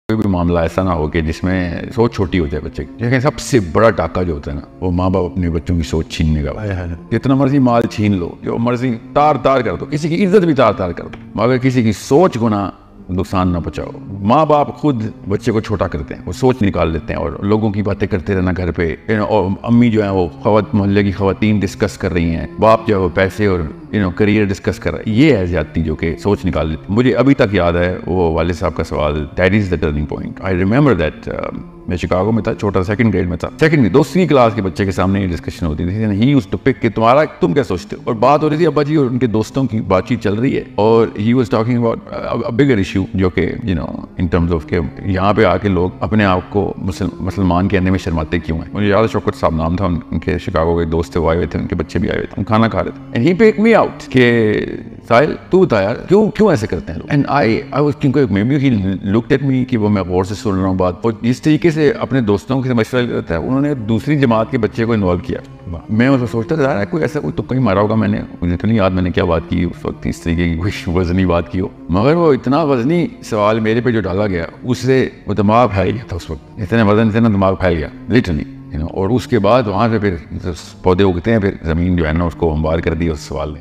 کوئی بھی معاملہ ایسا نہ ہو کہ جس میں سوچ چھوٹی ہو جائے بچے کی. لیکن سب سے بڑا ٹاکہ جو ہوتا ہے نا وہ ماں باپ اپنے بچوں کی سوچ چھیننے کا. جتنا مرضی مال چھین لو, جو مرضی تار تار کر دو, کسی کی عزت بھی تار تار کر دو, مگر کسی کی سوچ کو نہ نقصان نہ پہنچاؤ. ماں باپ خود بچے کو چھوٹا کرتے ہیں, وہ سوچ نکال لیتے ہیں اور لوگوں کی باتیں کرتے رہنا گھر پہ. اور امی جو ہیں وہ محلے کی خواتین ڈسکس کر رہی ہیں, باپ جو ہے وہ پیسے اور کریئر ڈسکس کر رہا ہے. یہ ہے زیادتی جو کہ سوچ نکال لیتی. مجھے ابھی تک یاد ہے وہ والد صاحب کا سوال, that is the turning point. I remember that میں شکاگو میں تھا, چھوٹا سیکنڈ گریڈ میں تھا, دوسری کلاس کے بچے کے سامنے یہ ڈسکشن ہوتی تھی. ہی یوزڈ ٹو پک کہ تم کیا سوچتے ہو, اور بات ہو رہی تھی ابا جی اور ان کے دوستوں کی بات چیت چل رہی ہے, اور he was talking about a bigger issue جو کہ ان ٹرمز آف کہ یہاں پہ آ کے لوگ اپنے آپ کو مسلمان کہنے میں شرماتے کیوں ہیں. مجھے یاد ہے شوکت صاحب نام تھا ان کے, شکاگو کے دوست تھے, وہ آئے ہوئے تھے, ان کے بچے بھی آئے ہوئے تھے, ہم کھانا کھا رہے تھے. And he pick me out کہ ساحل تو بتا یار کیوں ایسے کرتے ہیں لوگ. اینڈ آئی واز کیونکہ maybe he looked at me کہ وہ میں غور سے سن رہا ہوں بات, اور جس طریقے سے اپنے دوستوں سے مشورہ کرتا ہے, انہوں نے دوسری جماعت کے بچے کو انوالو کیا. میں اس کو سوچتا تھا کوئی ایسا کوئی تکا ہی مارا ہوگا میں نے, مجھے تو نہیں یاد میں نے کیا بات کی اس وقت, اس طریقے کی کوئی وزنی بات کی ہو, مگر وہ اتنا وزنی سوال میرے پہ جو ڈالا گیا اس سے وہ دماغ پھیل گیا تھا اس وقت. اتنے وزن سے نا دماغ پھیل گیا لٹرلی. اور اس کے بعد وہاں سے پھر پودے اگتے ہیں, پھر زمین جو ہے نا اس کو ہموار کر دی اس سوال نے.